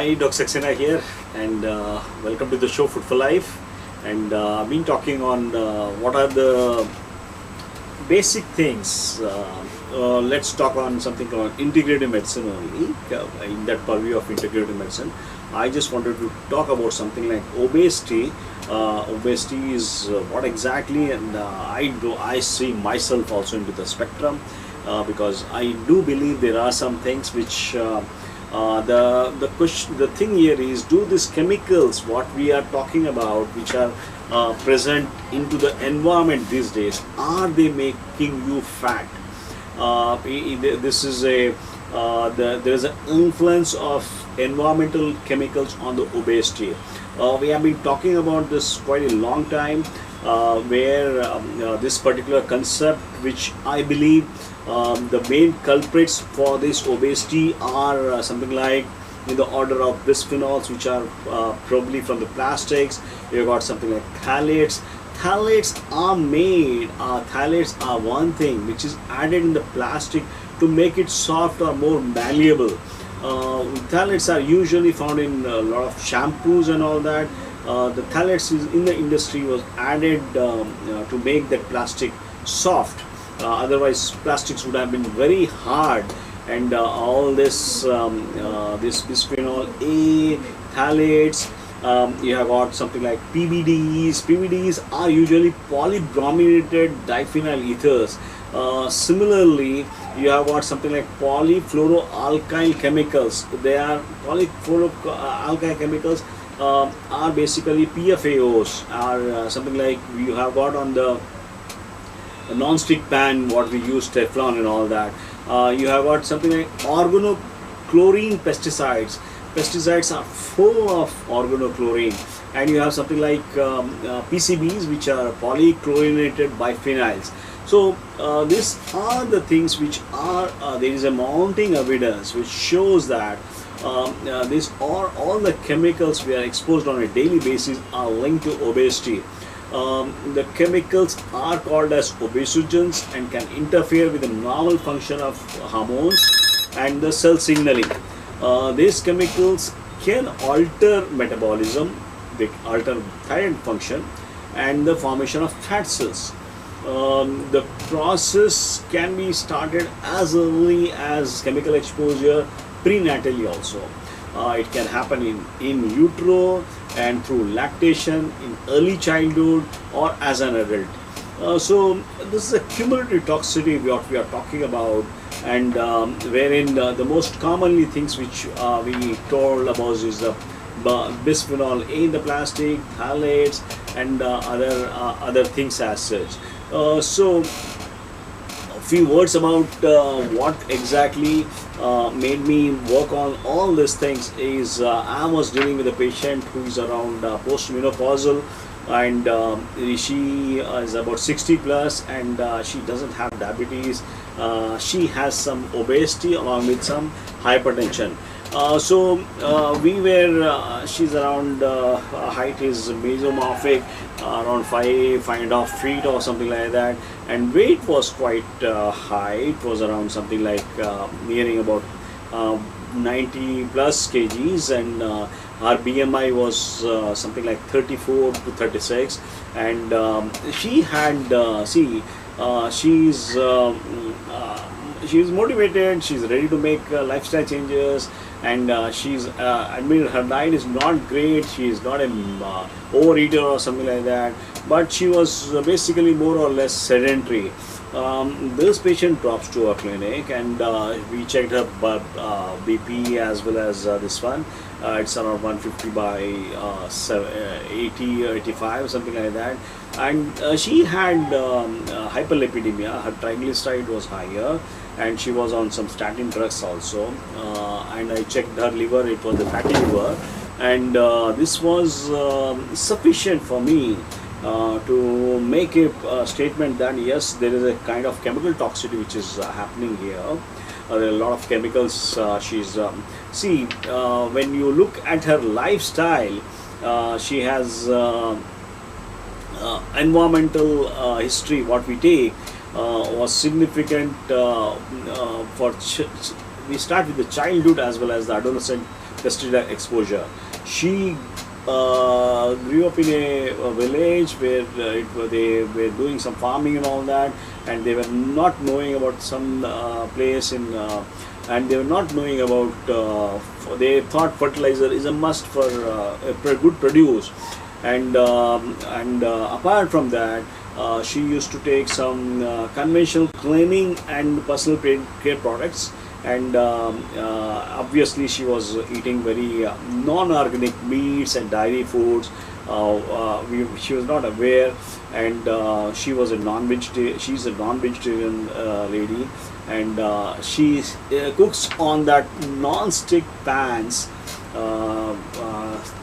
Hi, Dr. Saxena here, and welcome to the show Food for Life. And I've been talking on what are the basic things. Let's talk on something called integrative medicine only. In that purview of integrative medicine, I just wanted to talk about something like obesity. Obesity is what exactly, and I see myself also into the spectrum because I do believe there are some things which. The question, the thing here is, do these chemicals what we are talking about, which are present into the environment these days, are they making you fat? This is there is an influence of environmental chemicals on the obesity. We have been talking about this quite a long time, where this particular concept, which I believe the main culprits for this obesity are something like in the order of bisphenols, which are probably from the plastics. You've got something like phthalates. Phthalates are one thing which is added in the plastic to make it soft or more malleable. Phthalates are usually found in a lot of shampoos and all that. The phthalates in the industry was added to make that plastic soft. Otherwise, plastics would have been very hard, and all this bisphenol A, phthalates. You have got something like PBDs. PBDs are usually polybrominated diphenyl ethers. Similarly, you have got something like polyfluoroalkyl chemicals. They are polyfluoroalkyl chemicals are basically PFAOs, are something like you have got on the non-stick pan what we use, Teflon and all that. You have got something like organochlorine pesticides. Pesticides are full of organochlorine, and you have something like PCBs, which are polychlorinated biphenyls. So these are the things which are there is a mounting evidence which shows that these are all the chemicals we are exposed on a daily basis are linked to obesity. The chemicals are called as obesogens and can interfere with the normal function of hormones and the cell signaling. These chemicals can alter metabolism, they alter thyroid function and the formation of fat cells. The process can be started as early as chemical exposure prenatally also. It can happen in utero and through lactation, in early childhood or as an adult. So this is a cumulative toxicity what we are talking about, and wherein the most commonly things which we told about is the bisphenol A in the plastic, phthalates and other things as such. So a few words about what exactly made me work on all these things is I was dealing with a patient who is around postmenopausal, and she is about 60 plus, and she doesn't have diabetes. She has some obesity along with some hypertension. She's around, height is mesomorphic, around 5.5 feet or something like that, and weight was quite high. It was around something like nearing about 90 plus kgs, and her BMI was something like 34 to 36, and she had she's motivated, she's ready to make lifestyle changes, and she's admitted her diet is not great. She is not a overeater or something like that, but she was basically more or less sedentary. This patient drops to our clinic, and we checked her BP as well as this one. It's around 150 by 80 or 85, something like that. And she had hyperlipidemia. Her triglyceride was higher, and she was on some statin drugs also. And I checked her liver; it was the fatty liver, and this was sufficient for me to make a statement that yes, there is a kind of chemical toxicity which is happening here. There are a lot of chemicals. When you look at her lifestyle, she has environmental history. What we take was significant for we start with the childhood as well as the adolescent pesticide exposure. She grew up in a village where they were doing some farming and all that, and they were not knowing about some place in, and they were not knowing about. They thought fertilizer is a must for good produce, and apart from that, she used to take some conventional cleaning and personal care products, and obviously she was eating very non-organic meats and dairy foods. She was not aware, and she was a non-vegetarian. She's a non-vegetarian lady, and she cooks on that non-stick pans,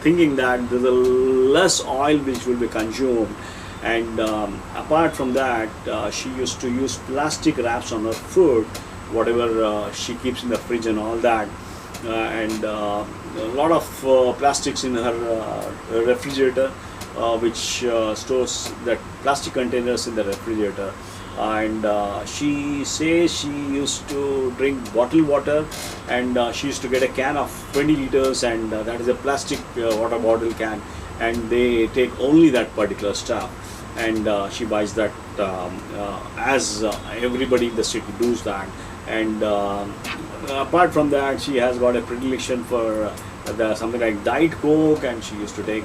thinking that there's a less oil which will be consumed. And apart from that, she used to use plastic wraps on her food, whatever she keeps in the fridge and all that, and a lot of plastics in her refrigerator, which stores that plastic containers in the refrigerator. And she says she used to drink bottled water, and she used to get a can of 20 liters, and that is a plastic water bottle can, and they take only that particular stuff, and she buys that, as everybody in the city does that. And apart from that, she has got a predilection for something like Diet Coke, and she used to take,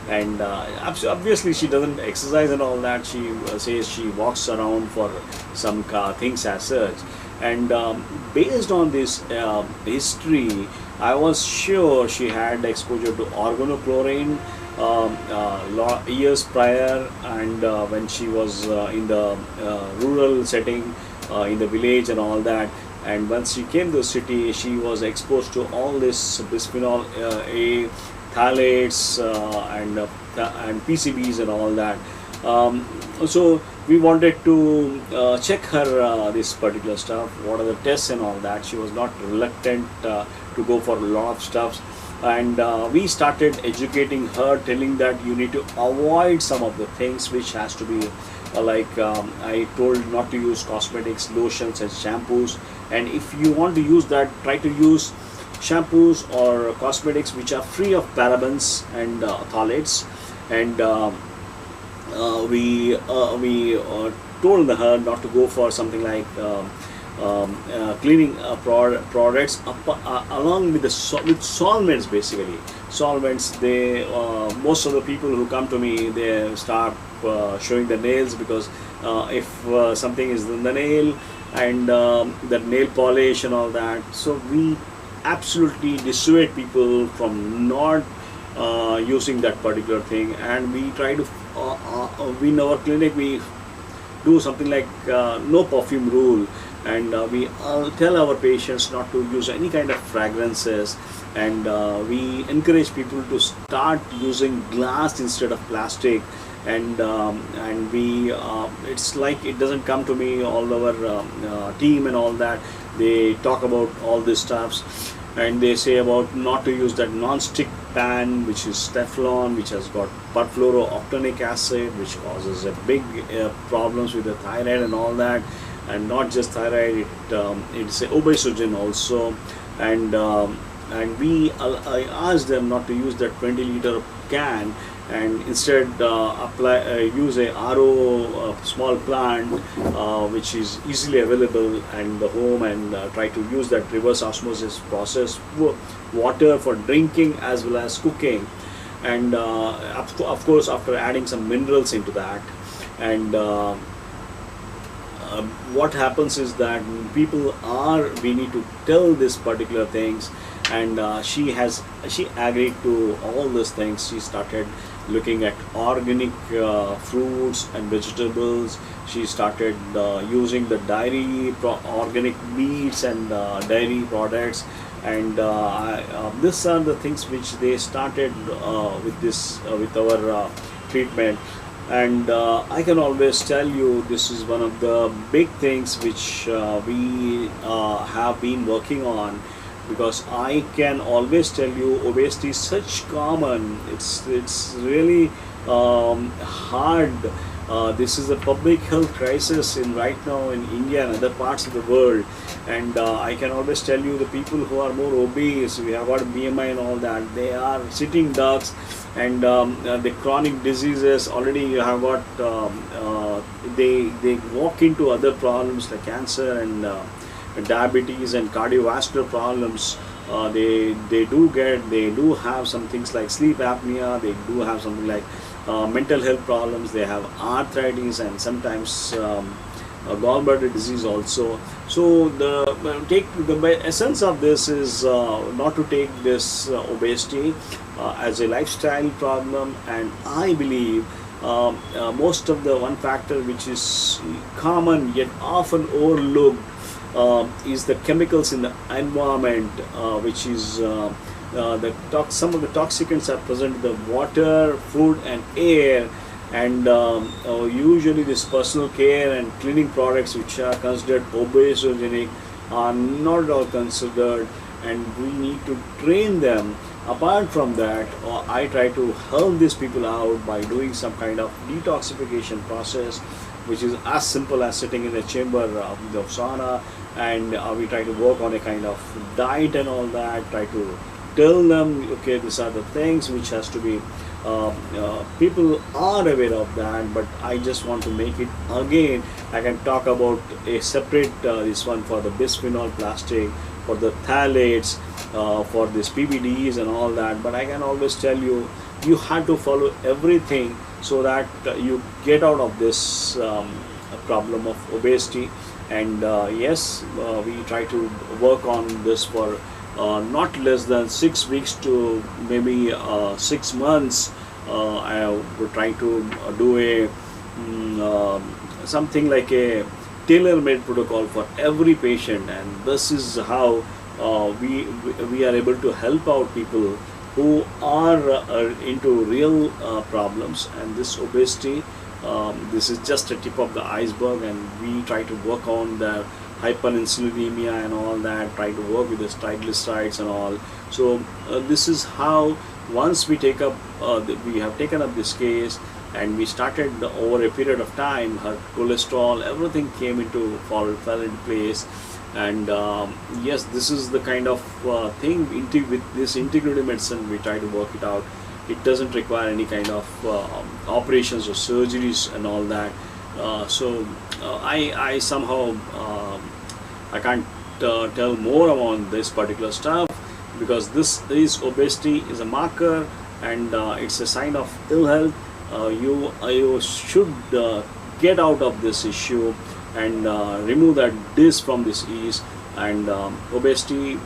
and obviously she doesn't exercise and all that. She says she walks around for some things as such. And based on this history, I was sure she had exposure to organochlorine years prior, and when she was in the rural setting, in the village and all that. And once she came to the city, she was exposed to all this bisphenol A, phthalates, and PCBs and all that. So we wanted to check her this particular stuff, what are the tests and all that. She was not reluctant to go for a lot of stuff, and we started educating her, telling that you need to avoid some of the things which has to be I told not to use cosmetics, lotions and shampoos, and if you want to use that, try to use shampoos or cosmetics which are free of parabens and phthalates. And we told her not to go for something like cleaning products along with with solvents. Basically solvents, they most of the people who come to me, they start showing the nails, because if something is in the nail, and the nail polish and all that, so we absolutely dissuade people from not using that particular thing. And we try to in our clinic we do something like no perfume rule, and we tell our patients not to use any kind of fragrances, and we encourage people to start using glass instead of plastic. And we it's like it doesn't come to me, all our team and all that, they talk about all these stuffs, and they say about not to use that non-stick pan which is Teflon, which has got perfluorooctanoic acid, which causes a big problems with the thyroid and all that. And not just thyroid, it's a obesogen also. And I asked them not to use that 20-liter can, and instead use a RO small plant which is easily available in the home, and try to use that reverse osmosis process water for drinking as well as cooking. And of course after adding some minerals into that. And what happens is that we need to tell this particular things, and she agreed to all those things. She started looking at organic fruits and vegetables. She started using the organic meats and dairy products, and these are the things which they started with our treatment. And I can always tell you, this is one of the big things which we have been working on, because I can always tell you obesity is such common. It's really hard This is a public health crisis in right now in India and other parts of the world. And I can always tell you, the people who are more obese, we have got BMI and all that, they are sitting ducks. And the chronic diseases already you have got, they walk into other problems like cancer and diabetes and cardiovascular problems. They do have some things like sleep apnea. They do have something like mental health problems. They have arthritis and sometimes gallbladder disease also. So the essence of this is not to take this obesity as a lifestyle problem. And I believe most of the one factor which is common yet often overlooked is the chemicals in the environment, which is some of the toxicants are present in the water, food, and air. And usually, this personal care and cleaning products, which are considered obesogenic, are not at all considered, and we need to train them. Apart from that, I try to help these people out by doing some kind of detoxification process, which is as simple as sitting in a chamber of the sauna, and we try to work on a kind of diet and all that. Try to tell them, okay, these are the things which has to be. People are aware of that, but I just want to make it again. I can talk about a separate this one for the bisphenol plastic, for the phthalates, for this PBDs and all that. But I can always tell you, you have to follow everything so that you get out of this problem of obesity. And yes, we try to work on this for not less than 6 weeks to maybe 6 months. I would try to do a something like a tailor-made protocol for every patient, and this is how we are able to help out people who are into real problems. And this obesity, this is just a tip of the iceberg, and we try to work on the hyperinsulinemia and all that, try to work with the triglycerides and all. So this is how, once we take up we have taken up this case, and we started over a period of time, her cholesterol, everything came into fell into place. And yes, this is the kind of thing with this integrative medicine we try to work it out. It doesn't require any kind of operations or surgeries and all that. So I somehow I can't tell more about this particular stuff, because this is obesity is a marker, and it's a sign of ill health. You should get out of this issue and remove that from this ease. And obesity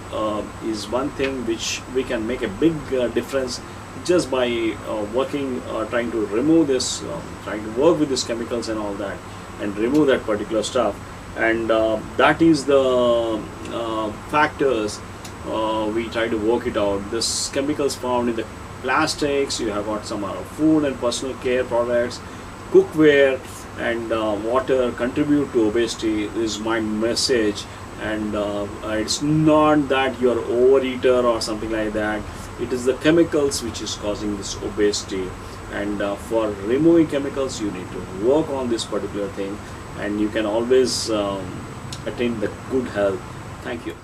is one thing which we can make a big difference just by working, trying to remove this, trying to work with these chemicals and all that, and remove that particular stuff. And that is the factors we try to work it out. This chemicals found in the plastics, you have got some food and personal care products, cookware, and water contribute to obesity, is my message. And it's not that you're overeater or something like that. It is the chemicals which is causing this obesity, and for removing chemicals you need to work on this particular thing, and you can always attain the good health. Thank you.